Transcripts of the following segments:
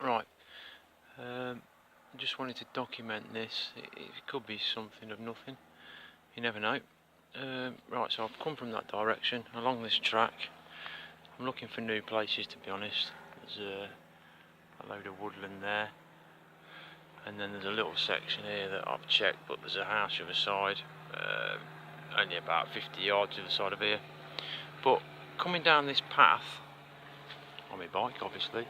Right, I just wanted to document this. It could be something of nothing, you never know. Right, so I've come from that direction along this track. I'm looking for new places, to be honest. There's a load of woodland there, and then there's a little section here that I've checked, but there's a house to the side, only about 50 yards to the side of here. But coming down this path on my bike, obviously,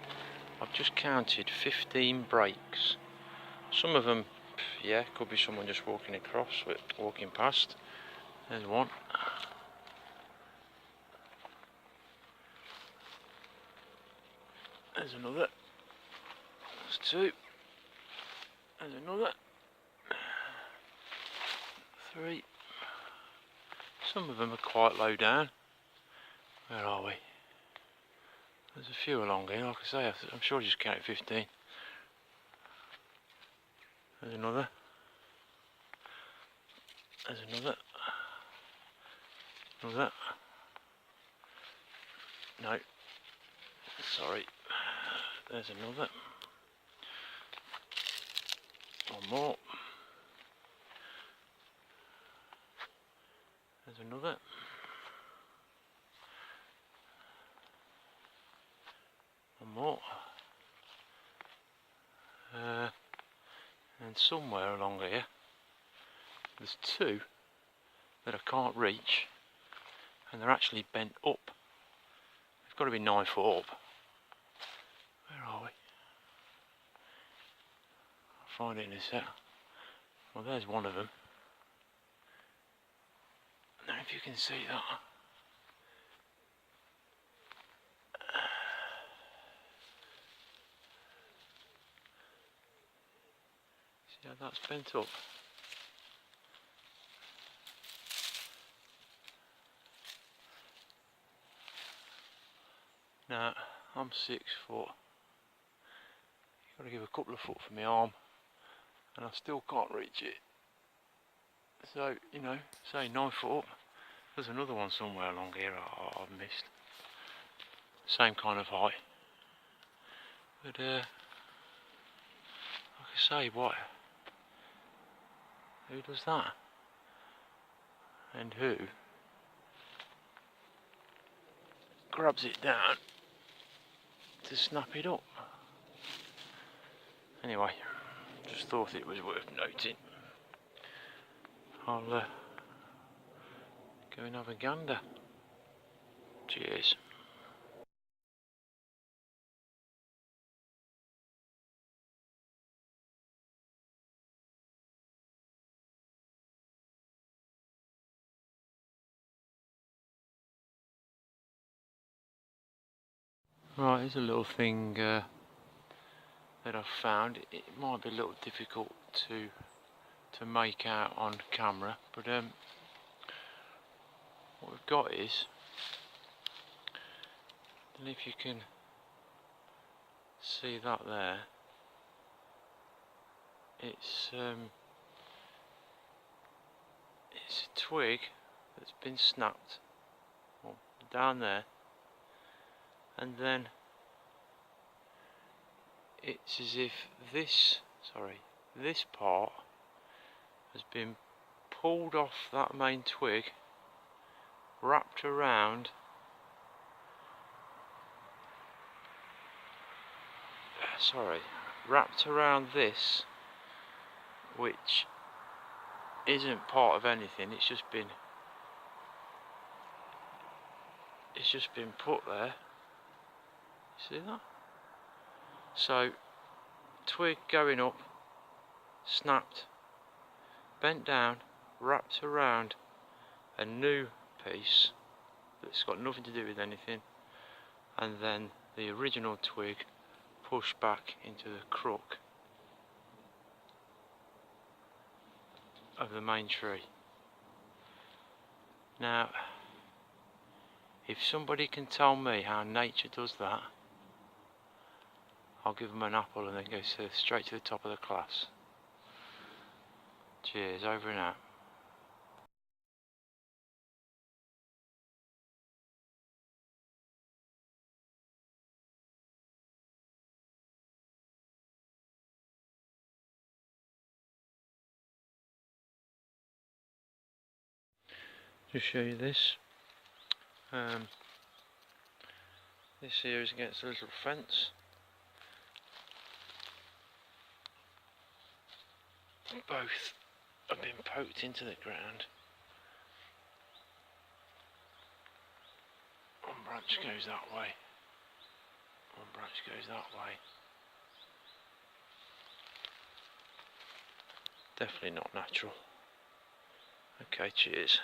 I've just counted 15 brakes. Some of them, yeah, could be someone just walking across, walking past. There's one. There's another. There's two. There's another. Three. Some of them are quite low down. Where are we? There's a few along here, like I say, I'm sure I just counted 15. There's another. There's another. Another. No. Sorry. There's another. One more. There's another. One more. And somewhere along here, there's two that I can't reach, and they're actually bent up. They've got to be 9 foot up. Where are we? I'll find it in a sec. Well, there's one of them. I don't know if you can see that. See how that's bent up? Now, I'm 6 foot. You've got to give a couple of foot for my arm, and I still can't reach it. So, you know, say 9 foot up. There's another one somewhere along here I've missed. Same kind of height. But, like I say, what? Who does that? And who grabs it down to snap it up? Anyway, just thought it was worth noting. I'll go and have a gander. Cheers. Right, here's a little thing that I've found. It might be a little difficult to make out on camera, but what we've got is, I don't know if you can see that there. It's a twig that's been snapped, well, down there, and then it's as if this part has been pulled off that main twig, wrapped around this, which isn't part of anything. It's just been put there. See that? So twig going up, snapped, bent down, wrapped around a new piece that's got nothing to do with anything, and then the original twig pushed back into the crook of the main tree. Now, if somebody can tell me how nature does that, I'll give them an apple and then go straight to the top of the class. Cheers, over and out. Just show you this. This here is against a little fence. Both have been poked into the ground. One branch goes that way. One branch goes that way. Definitely not natural. Okay, cheers.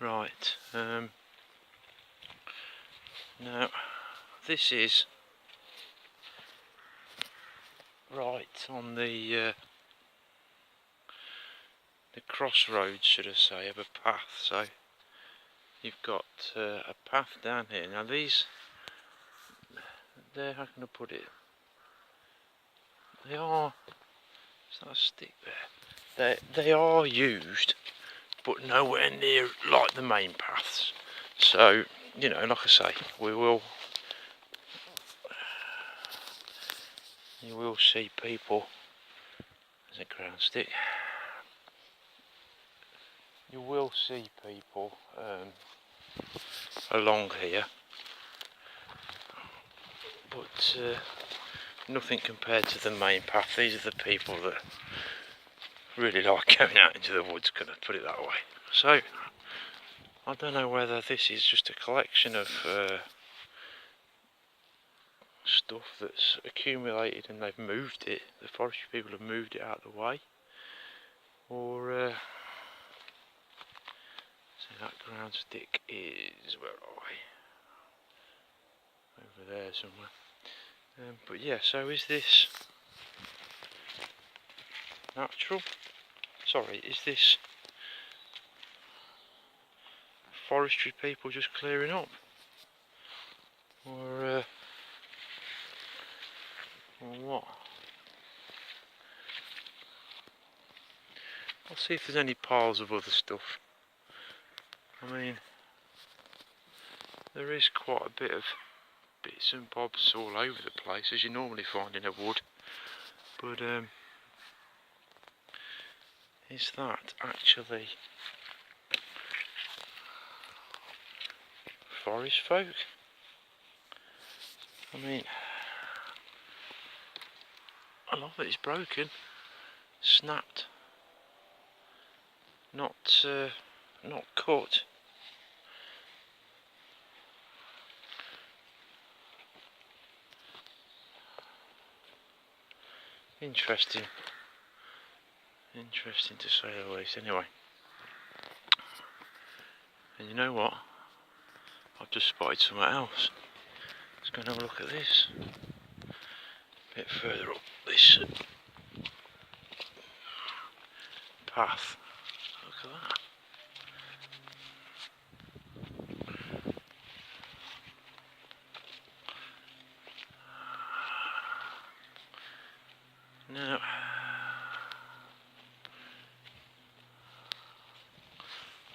Right, now this is right on the crossroads, should I say, of a path. So you've got a path down here. Now these, how can I put it? They are, is that a stick there? They are used, but nowhere near like the main paths. So, you know, like I say, you will see people, there's a ground stick, you will see people along here, but nothing compared to the main path. These are the people that really like going out into the woods, can I put it that way. So I don't know whether this is just a collection of stuff that's accumulated and they've moved it, the forestry people have moved it out of the way, or so that ground stick is, where are we? Over there somewhere. But yeah, so is this natural? Sorry, is this forestry people just clearing up? Or what? I'll see if there's any piles of other stuff. I mean, there is quite a bit of bits and bobs all over the place, as you normally find in a wood. But is that actually forest folk? I mean, a lot of it is broken, snapped, not cut. Interesting to say the least. Anyway, and you know what? I've just spotted somewhere else. Let's go and have a look at this. A bit further up this path. Look at that.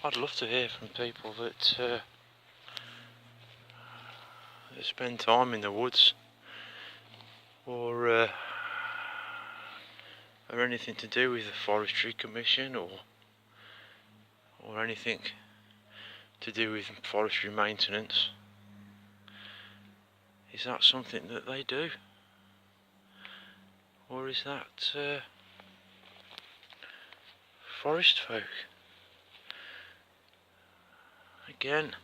I'd love to hear from people that spend time in the woods, or anything to do with the Forestry Commission, or anything to do with forestry maintenance. Is that something that they do, or is that forest folk? Again,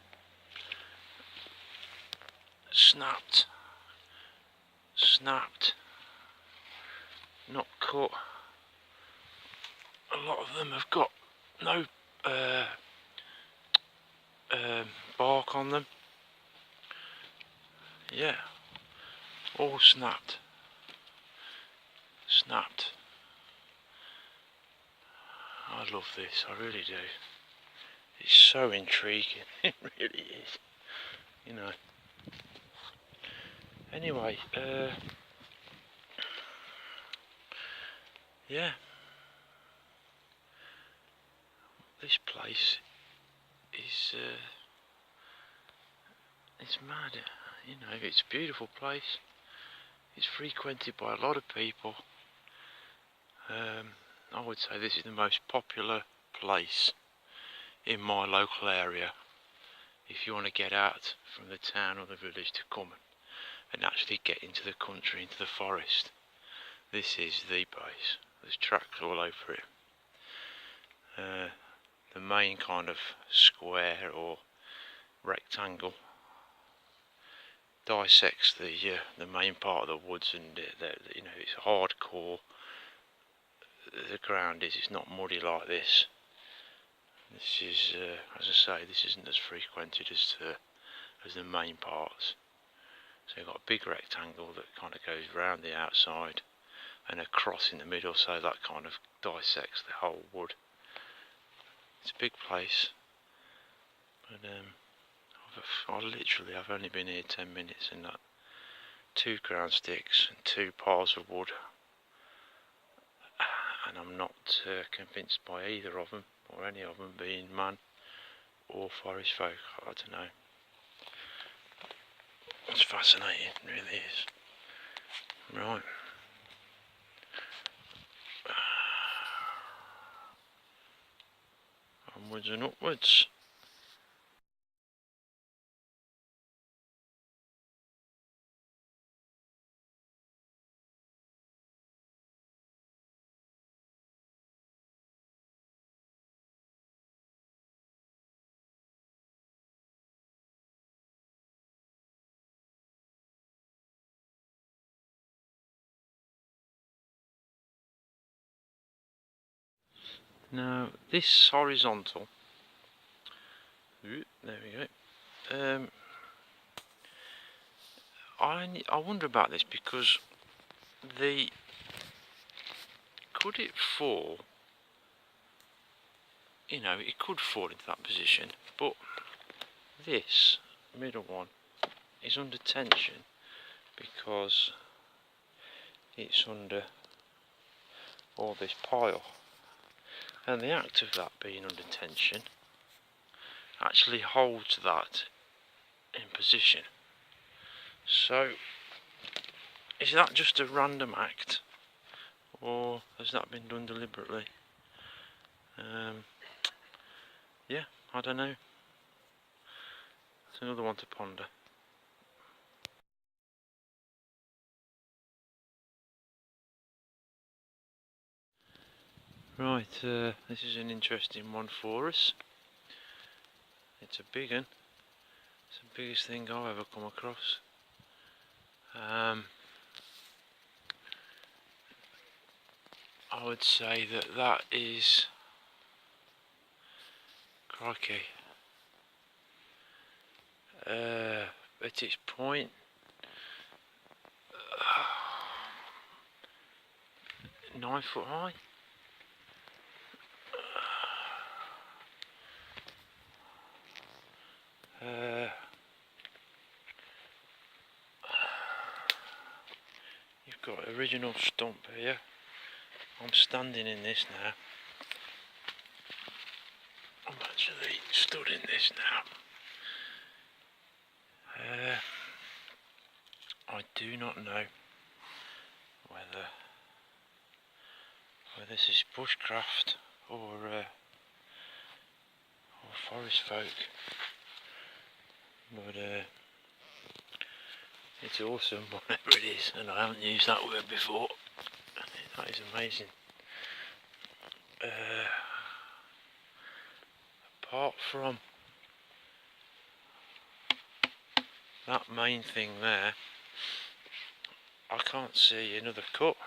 snapped, not cut. A lot of them have got no bark on them. Yeah, all snapped. I love this, I really do. It's so intriguing, it really is, you know. Anyway, yeah, this place is it's mad, you know. It's a beautiful place. It's frequented by a lot of people. I would say this is the most popular place in my local area if you want to get out from the town or the village to come and actually get into the country, into the forest. This is the place. There's tracks all over it. The main kind of square or rectangle dissects the main part of the woods, and you know, it's hardcore. The ground it's not muddy like this. This is, as I say, this isn't as frequented as the main parts. So you've got a big rectangle that kind of goes round the outside and a cross in the middle, so that kind of dissects the whole wood. It's a big place, but I've only been here 10 minutes, and that 2 ground sticks and 2 piles of wood, and I'm not convinced by either of them, or any of them, being man or forest folk. I don't know. It's fascinating, it really is. Right. Onwards and upwards. Now this horizontal, there we go. I wonder about this, because could it fall? You know, it could fall into that position, but this middle one is under tension because it's under all this pile, and the act of that being under tension actually holds that in position. So is that just a random act, or has that been done deliberately? Yeah, I don't know. It's another one to ponder. Right, this is an interesting one for us. It's a big one. It's the biggest thing I've ever come across. I would say that is, crikey, at its point, 9 foot high. You've got original stump here. I'm standing in this now. actually stood in this now. I do not know whether this is bushcraft or forest folk, but it's awesome whatever it is, and I haven't used that word before. That is amazing. Apart from that main thing there, I can't see another cut.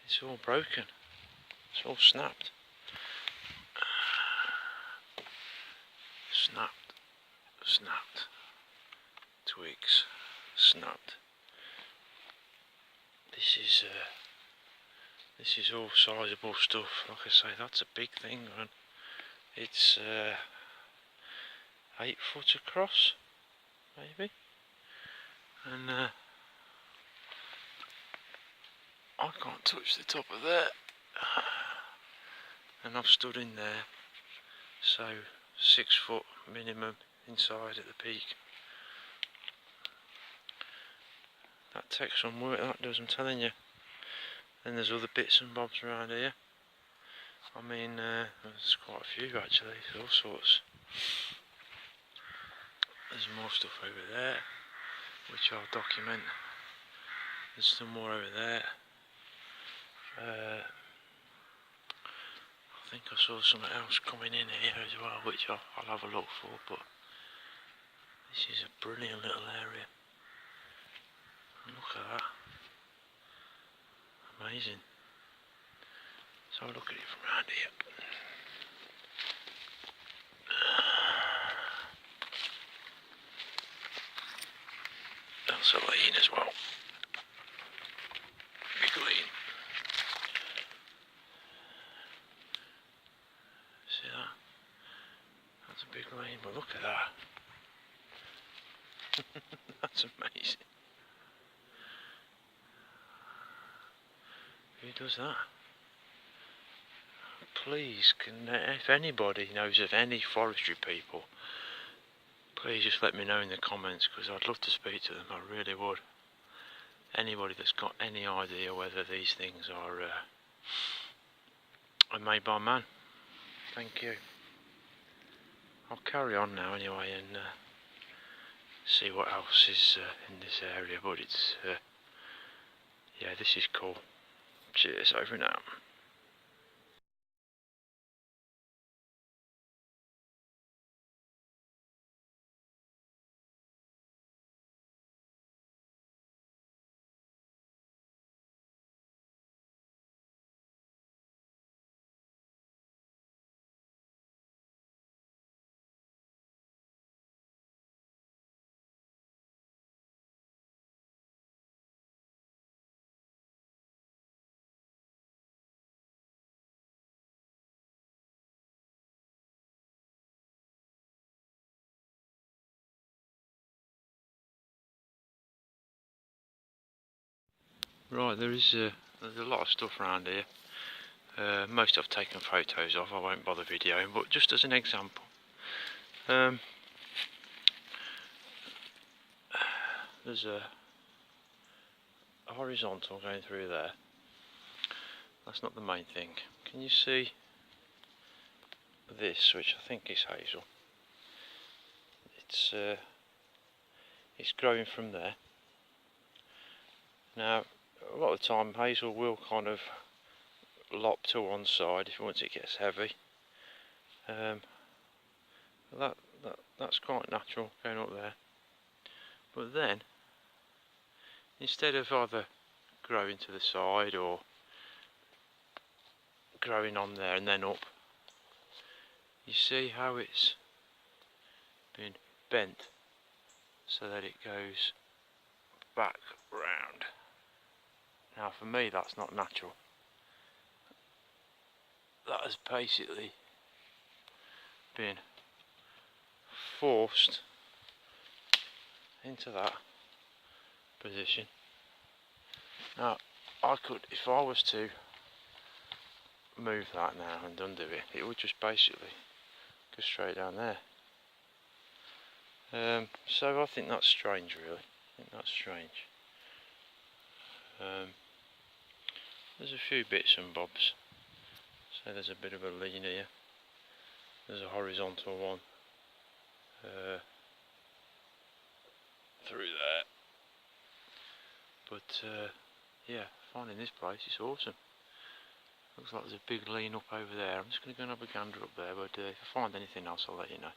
It's all broken. It's all snapped. Snapped. Twigs. Snapped. This is all sizable stuff. Like I say, that's a big thing, and it's 8 foot across, maybe. And I can't touch the top of there. And I've stood in there, so 6 foot minimum inside at the peak. That takes some work, that does, I'm telling you. Then there's other bits and bobs around here. I mean, there's quite a few actually, all sorts. There's more stuff over there, which I'll document. There's some more over there. I think I saw something else coming in here as well, which I'll have a look for, but this is a brilliant little area. Look at that. Amazing. So look at it from around here. That's a lane as well. Big lane. See that? That's a big lane, but look at that. That's amazing. Who does that? Please, if anybody knows of any forestry people, please just let me know in the comments, because I'd love to speak to them, I really would. Anybody that's got any idea whether these things are made by man. Thank you. I'll carry on now anyway and see what else is in this area, but it's yeah, this is cool. Cheers, over now. Right, there's a lot of stuff around here. Most I've taken photos of, I won't bother videoing, but just as an example. There's a horizontal going through there. That's not the main thing. Can you see this, which I think is hazel? It's growing from there. Now, a lot of the time hazel will kind of lop to one side once it gets heavy. That's quite natural going up there. But then, instead of either growing to the side or growing on there and then up, you see how it's been bent so that it goes back round. Now for me that's not natural. That has basically been forced into that position. Now I could, if I was to move that now and undo it, it would just basically go straight down there. So I think that's strange, really. I think that's strange. There's a few bits and bobs. So there's a bit of a lean here. There's a horizontal one through there. But yeah, finding this place is awesome. Looks like there's a big lean up over there. I'm just going to go and have a gander up there, but if I find anything else I'll let you know.